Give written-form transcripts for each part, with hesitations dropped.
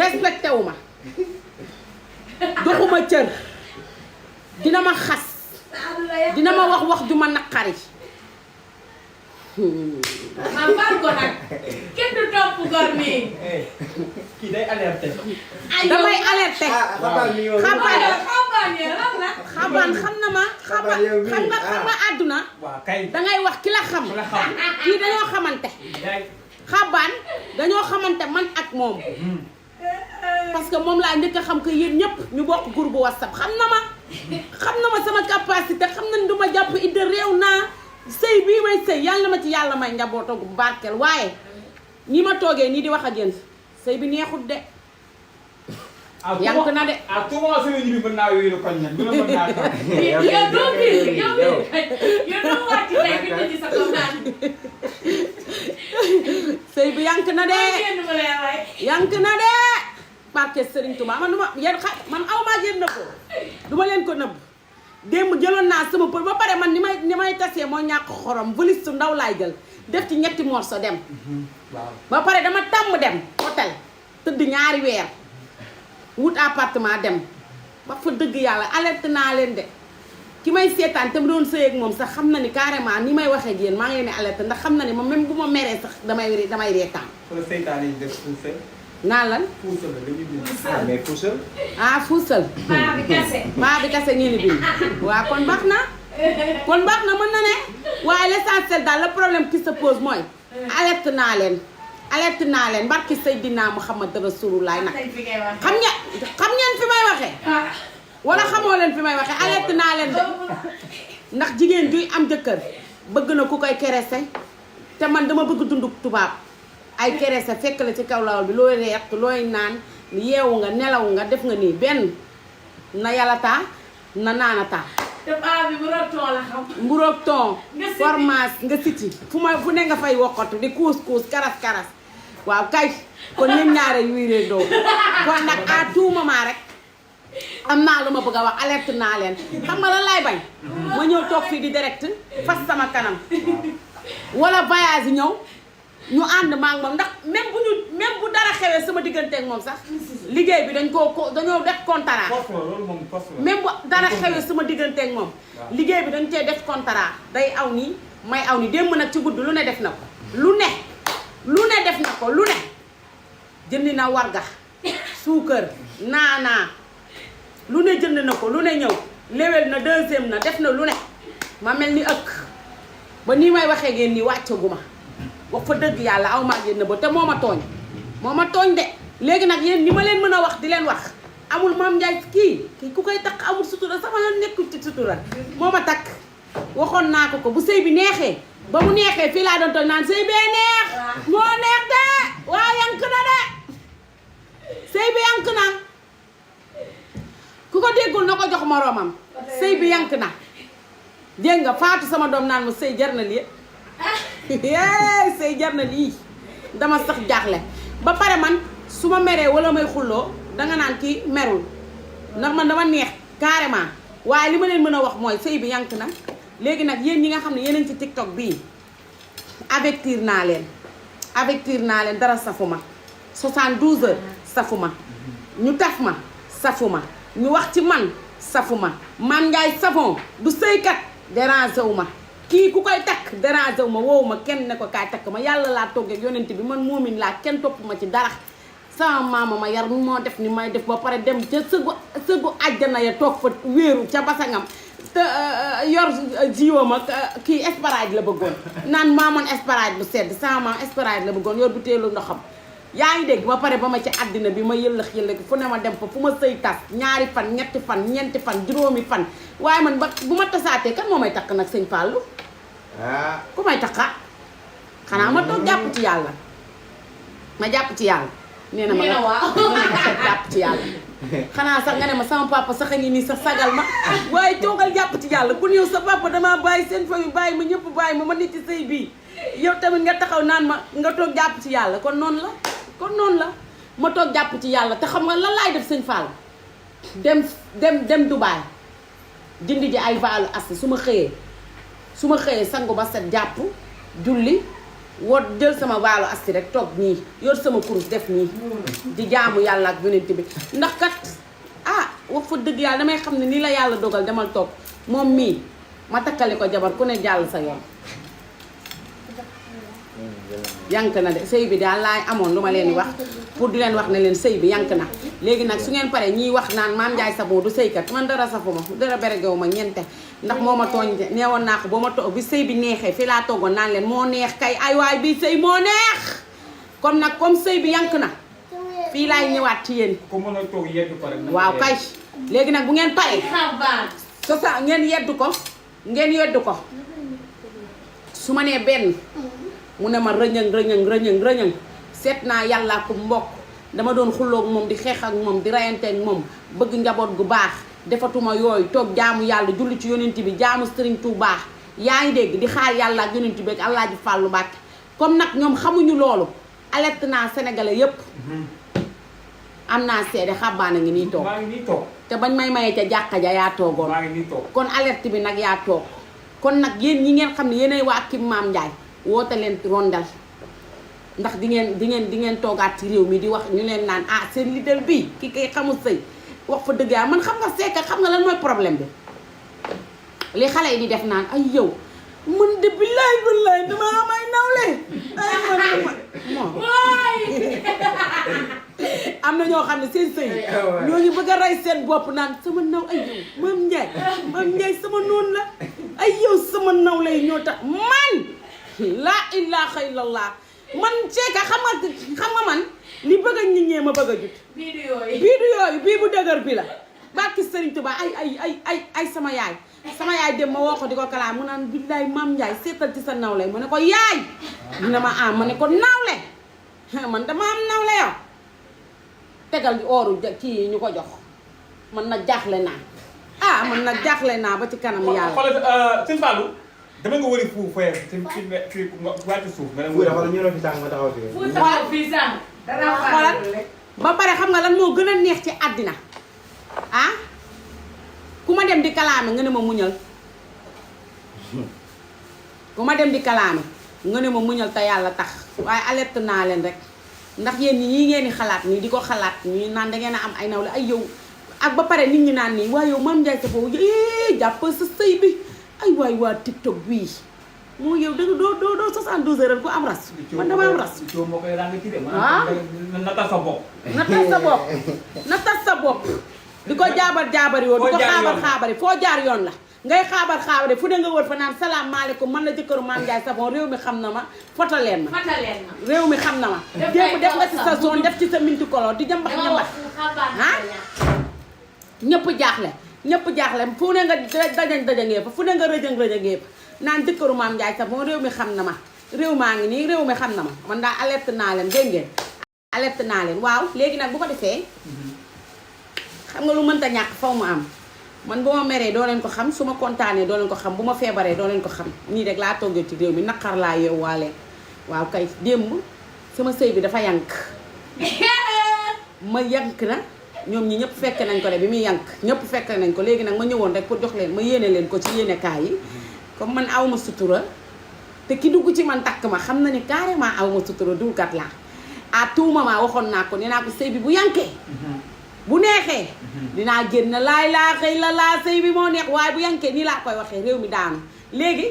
respecté wu ma doxuma cër dina ma xas dina ma wax ju ma naqari man baal ko nag kenn du topp góor mi. kii day alerté. damay alerté. xabaan xam na ma. xam nga àdduna. waaw kay dangay wax ki la xam. kii dañoo xamante. xabaan dañoo xamante man ak moom. parce que moom laa njëkk a xam que yéen ñëpp ñu bokk groupe WhatsApp xam na ma. xam na ma sama capacité xam na du ma jàpp idda réew naa. sëy bii may sëy yàlla ma ci yàlla may njabootu bu barkeel waaye ñi ma toogee nii di wax ak yéen sëy bi neexut de. yànk na de. ah tout moment sëy bi mën naa wéeru koñ nag du la mën naa tax. yow doo biir yow doo wàcc tey bi tëj sa kaw naan. sëy bi yànk na de. yànk na de. barke Serigne Touba man duma yéen man aw maa yéen nëbb duma leen ko nëbb. démb jëloon naa sama pël ba pare man ni may tasee moo ñàkk xorom valise su ndaw laay jël def ci ñetti morceau dem. waaw ba pare dama tàmm dem hôtel tëdd ñaari weer wut appartement dem ba fa dëgg yàlla alerte naa leen de ki may seetaan te mu doon sëy ak moom sax xam na ni carrément ni may waxee ak yéen maa ngi leen di alerte ndax xam na ni moom même bu ma meree sax damay reetaan. wala seytaane yi def fuusal. naan lan. fuusal la dañuy bind. ah mais fuusal. ah fuusal. maa bi kase. maa bi kase ngeen di bind. waaw kon baax na. kon baax na mën na ne. waaye l'essentiel daal le problème qui se pose mooy. alerte naa leen. alerte naa leen barki Seydina Muhammad Rasulullah nag. xam ngeen fi may waxee. wala xamoo leen fi may waxee alerte naa leen de. ndax jigéen juy am jëkkër bëgg na ku koy kerese te man dama bëgg dunduk tubaab. ay kerese fekk la ci kaw lawal bi looy reet looy naan yeewu nga nelaw nga def nga nii benn na yalataa na naanataa. te baa bi mburoog ton la xam. mburoog ton. formace nga siti fu ne nga fay wokkatu di kuus karas waaw kay kon ñun ñaare wiiree doo kon nag à tout moment rek am naa lu ma bëgg a wax alerte naa leen xam nga lan laay bañ. ma ñëw toog fii di direct fas sama kanam wala voyage yi ñëw. ñu ànd maa ngi moom ndax même bu dara xewee sama diggante ak moom sax liggéey bi dañoo def contrat. même bu dara xewee sama diggante ak moom. liggéey bi dañ cee def contrat day aw nii may aw nii démb nag ci gudd lu ne def na ko. lu ne def na ko lu ne jëndi na warga suukar naanaa lu ne jënd na ko lu ne ñëw léwél na deuxième na def na lu ne ma mel ni ëkk ba nii may waxee ngeen nii wàccaguma. wax fa dëgg yàlla aw maa yéen ba te moo ma tooñ de léegi nag yéen ñi ma leen mën a wax di leen wax amul Mame Ndiaye kii ku koy takk amul sutura sama yoon nekkul ci sutura moo ma takk waxoon naa ko bu sëy bi neexee ba mu neexee fii laa doon toog naan sëy bee neex moo neex de waaw yank na de sëy bi yank na ku ko déggul na ko jox moroomam sëy bi yank na dégg nga Faatu sama doom naan ma sëy jar na lii sëy jar na lii dama sax jaaxle ba pare man su ma meree wala may xulloo danga naan kii merul ndax man dama neex carrément waaye li ma leen mën a wax mooy sëy bi yank na léegi nag yéen ñi nga xam ne yeneen ci TikTok bii avertir naa leen dara safu ma 72 heures safu ma ñu taf ma safu ma ñu wax ci man safu ma Mame Ndiaye Savon du sëykat déranger wu ma kii ku koy takk déranger wu ma woowu ma kenn ne ko kaay takk ma yàlla laa toggee yonent bi man moomin laa kenn topp ma ci dara sama maama ma yar moo def ni may def ba pare dem ca sëgu àjjana ya toog fa wéeru ca basangam te yor jiwam ak kii Sprite la bëggoon naan maamoon Sprite bu sedd sama maam Sprite la bëggoon yor bu teelu ndoxam yaa ngi dégg ba pare ba ma ci àddina bi ma yëllëx fu ne ma dem fa fu ma sëy tas ñaari fan ñetti fan ñeenti fan juróomi fan waaye man ba bu ma tasaatee kan moo may takk nag sëñ Fallou ku may takka xanaa ma toog jàpp ci yàlla ma jàpp ci yàlla nee na ma jàpp ci yàlla xanaa sax nga ne ma sama papa sax a ngi nii sax sagal ma waaye toogal jàpp ci yàlla ku ñëw sa papa damaa bàyyi seen fa yu bàyyi ma ñëpp bàyyi ma nit ci sëy bii yow tamit nga taxaw naan ma nga toog jàpp ci yàlla kon noonu la ma toog jàpp ci yàlla te xam nga lan laay def sëñ Fall dem Dubaay jëndi ji ay vaalu assi su ma xëyee sangu ba set jàpp julli woot jël sama vaalo asti rek toog nii yor sama kurus def nii di jaamu yàlla ak yonent bi ndax kat wax fa dëgg yàlla damay xam ne nii la yàlla dogal demal toog moom mii ma takkali ko jabar ku ne jàll sa yoon yank na de sëy bi daal laay amoon lu ma leen di wax pour di leen wax ne leen sëy bi yank na léegi nag su ngeen paree ñiy wax naan Mame Ndiaye Savon du sëykat man dara safuma dara beregewu ma ñente ndax moo ma tooñ neewoon naa ko boo ma toog bi sëy bi neexee fii laa toogoon naan leen moo neex kay ay waay bi sëy moo neex comme nag comme sëy bi yank na fii laay ñëwaat ci yéen ko mën a toog yeddu ko rek. waaw kay léegi nag bu ngeen paree so sa ngeen yeddu ko su ma nee benn mu ne ma rëñëng seet naa yàlla ko mbokk dama doon xulloog moom di xeex ak moom di rayanteeg moom bëgg njaboot gu baax defatuma yooyu toog jaamu yàlla julli ci yonent bi jaamu Sëriñ Tuubaa yaa ngi dégg di xaar yàlla ak yonent bi ak Alaaji Fàllu Mbàkke comme nag ñoom xamuñu loolu alerte naa sénégalais yépp am naa seede xabaana ngi nii toog maa ngi nii toog. te bañ may mayee ca jàkka ja yaa toogoon maa ngi nii toog. kon alerte bi nag yaa toog kon nag yéen ñi ngeen xam ne yéenay waa Kim Mame Ndiaye woote leen rondal ndax di ngeen toogaat ci réew mi di wax ñu leen naan seen leader bii ki kay xamul sëy wax fa dëgg yaa man xam nga seeka xam nga lan mooy problème bi li xale yi di def naan ay yow man de billaay billaay dama am ay nawle ay man am na ñoo xam ne seen sëy ñooñu bëgg a rey seen bopp naan sama naw ay yow Mame Ndiaye sama noonu la ay yow sama nawle yi ñoo tax man laa ilaaha illallah man seeka xam nga man li bëgg a nit ñee ma bëgg a jut bii du yooyu bii bu dëgër bi la barki Sëriñ Tuubaa ay sama yaay dem ma woo ko di ko kalaam mu naan billaay Mame Ndiaye seetal ci sa nawle ma ne ko yaay mu ne ma ma ne ko nawle man dama am nawle yow tegal ooru kii ñu ko jox man nag jaaxle naa man nag jaaxle naa ba ci kanam yàlla xoolal sëñ Fallou dama nga wëri fu fee ci wàcc suuf nga dem xoolal ñu fi tàng ma taxaw fii xoolal ba pare xam nga lan moo gën a neex ci àddina ku ma dem di kalaame nga ne ma muñal ku ma dem di kalaame nga ne ma muñal te yàlla tax waaye alerte naa leen rek ndax yéen ñi ngeen di xalaat nii di ko xalaat ñi naan dangeen a am ay nawle ay yow ak ba pare nit ñi naan nii waaye yow Mame Ndiaye Savon jàppal sa sëy bi ay waay waa TikTok bii moo yow danga doo 72 heures ko am ras man dama am ras moo koy ràng ci de natal sa bopp di ko jaabar yoon di ko xaabar foo jaar yoon la ngay xaabar fu ne nga wër fa naan salaamaaleykum man la jëkkëru Mame Ndiaye Savon réew mi xam na ma foto leen ma réew mi xam na ma démb def nga ci sa zone def ci sa minti kolo di jambax ñëpp jaaxle fu ne nga dajangee fa fu ne nga rëjëngee fa naan jëkkëru Mame Ndiaye Savon réew mi xam na ma réew maa ngi nii réew mi xam na ma man daa alerte naa leen dégg ngeen alerte naa leen waaw léegi nag bu ko defee xam nga lu mënta ñàkk faw mu am man bu ma meree doo leen ko xam su ma kontaanee doo leen ko xam bu ma feebaree doo leen ko xam nii rek laa toggee ci réew mi naqar laa yeewaale waaw kay démb sama sëy bi dafa yank ma yank na ñoom ñi ñëpp fekk nañ ko de bi muy yank ñëpp fekk nañ ko léegi nag ma ñëwoon rek pour jox leen ma yéene leen ko ci yéenekaay yi comme man awma sutura te ki dugg ci man takk ma xam na ni carrément awma sutura dulkat laa à tout moment waxoon naa ko nee naa ko sëy bi bu yankee bu neexee dinaa génn laay laa xëy la laa sëy bi moo neex waaye bu yankee nii laa koy waxee réew mi daanu léegi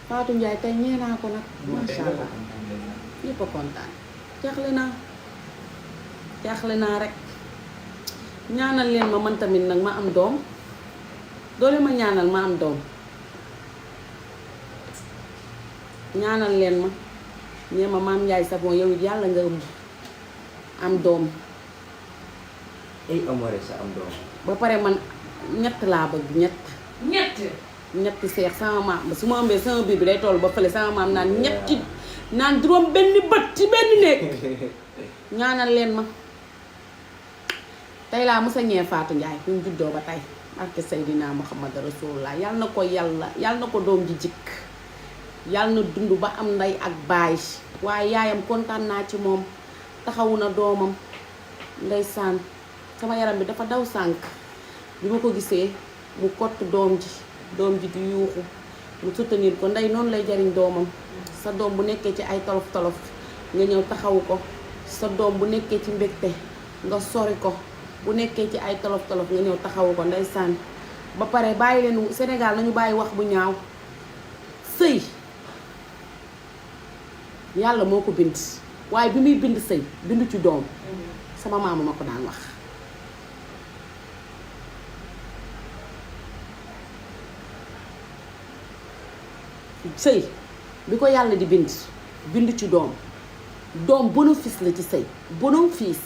Fatou Ndiaye tey ñee naa ko nag masha Allah ñëpp a kontaan jaaxle naa rek ñaanal leen ma man tamit nag ma am doom doole ma ñaanal ma am doom ñaanal leen ma ñee ma Mame Ndiaye Savon yow it yàlla nga ëmb am doom amore sa am doom ba pare man ñett laa bëgg ñetti seex sama maam su ma ëmbee sama biir bi day toll ba fële sama maam naan ñetti naan juróom benn bët ci benn néeg ñaanal leen ma tey laa mës a ñee Fatou Ndiaye fi mu juddoo ba tey barke Seydina Muhammad Rasulullah yàlla na ko yàlla na ko doom ji jikk yàlla na dund ba am ndey ak baay waaye yaayam kontaan naa ci moom taxawu na doomam ndeysaan sama yaram bi dafa daw sànk bi ma ko gisee mu kott doom ji di yuuxu mu soutenir ko ndey noonu lay jariñ doomam sa doom bu nekkee ci ay tolof-tolof nga ñëw taxawu ko sa doom bu nekkee ci mbégte nga sori ko bu nekkee ci ay tolof-tolof nga ñëw taxawu ko ndeysaan ba pare bàyyi leen Sénégal nañu bàyyi wax bu ñaaw sëy yàlla moo ko bind waaye bi muy bind sëy bindu ci doom sama maama ma ko daan wax sëy bi ko yàlla di bind ci doom bénéfice la ci sëy bénéfice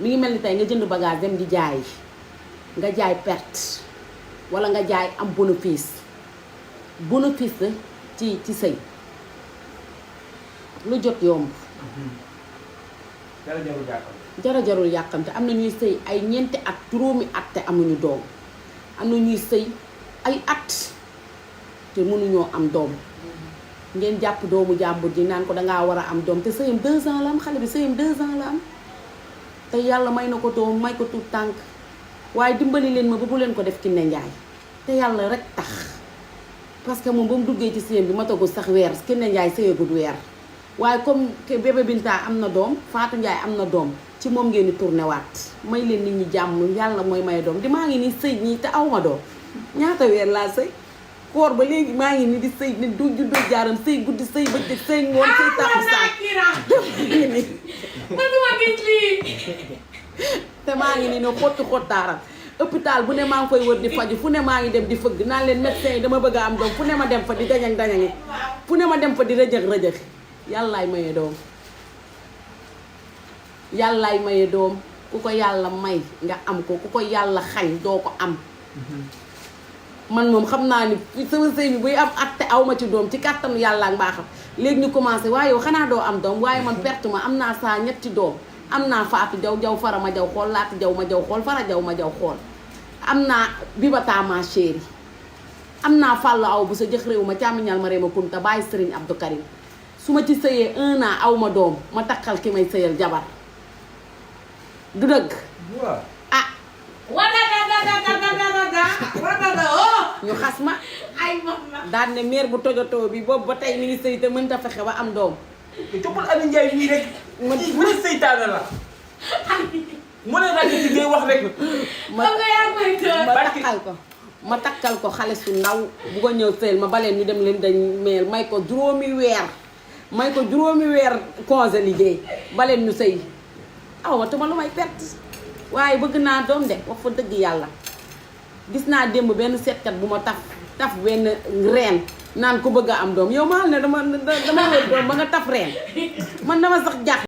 mi ngi mel ni tey nga jënd bagage dem di jaay nga jaay perte walla nga jaay am bénéfice la ci sëy lu jot yomb jara jarul yàkkamte am na ñuy sëy ay ñeenti at juróomi at te amuñu doom am na ñuy sëy ay at te mënuñoo am doom ngeen jàpp doomu jàmbur ji naan ko dangaa war a am doom te sëyam 2 ans la am xale bi sëyam 2 ans la am te yàlla may na ko doom may ko tuut tànk waaye dimbali leen ma ba bu leen ko def Kiné Ndiaye te yàlla rek tax parce que moom ba mu duggee ci sëyam bi matagul sax weer Kiné Ndiaye sëyagul weer waaye comme bébé Binta am na doom Fatou Ndiaye am na doom ci moom ngeen di tourné waat may leen nit ñi jàmm yàlla mooy may doom di maa ngi nii sëy ñii te awma doom ñaata weer laa sëy koor ba léegi maa ngi nii di sëy ni du juddoo jaaram sëy guddi sëy bëccëg sëy ngoon sëy takkusaan man duma gis lii te maa ngi nii ne xottu xottaaral hôpital bu ne maa ngi koy wër di faju fu ne maa ngi dem di fëgg naan leen médecin yi dama bëgg a am doom fu ne ma dem fa di dañang dañangi fu ne ma dem fa di rëjëx rëjëx yàllaay maye doom yàllaay maye doom ku ko yàlla may nga am ko ku ko yàlla xañ doo ko am man moom xam naa ni sama sëy bi buy am at te aw ma ci doom ci kàttanu yàlla ak mbaaxam léegi ñu commencé waaye yow xanaa doo am doom waaye man perte ma am naa saa ñetti doom am naa Faatu Jaw Jaw fara ma jaw xool Laati Jaw ma jaw xool fara jaw ma jaw xool am naa Bibata ma chéri am naa Fàllu aw bu sa jëx réew ma càmmiñal ma réema kunta bàyyi Sëriñ Abdou Karim su ma ci sëyee 1 an aw ma doom ma takkal ki may sëyal jabar du dëgg ah ñu xas ma ay mama daan ne mère bu tojotoo bi boobu ba tey mi ngi sëy te mënta fexe ba am doom toppal Ami Ndiaye mii rek mu ne seytaane la mu ne rajo ci ngay wax rek ma takkal ko xale su ndaw bu ko ñëw sëyal ma baleen ñu dem leen dañ meel may ko juróomi weer congé liggéey baleen ñu sëy aw ma tuma lu may perte waaye bëgg naa doom de wax fa dëgg yàlla gis naa démb benn seetkat bu ma taf benn reen naan ko bëgg a am doom yow maa ne dama wër doom ba nga taf reen man dama sax jàpp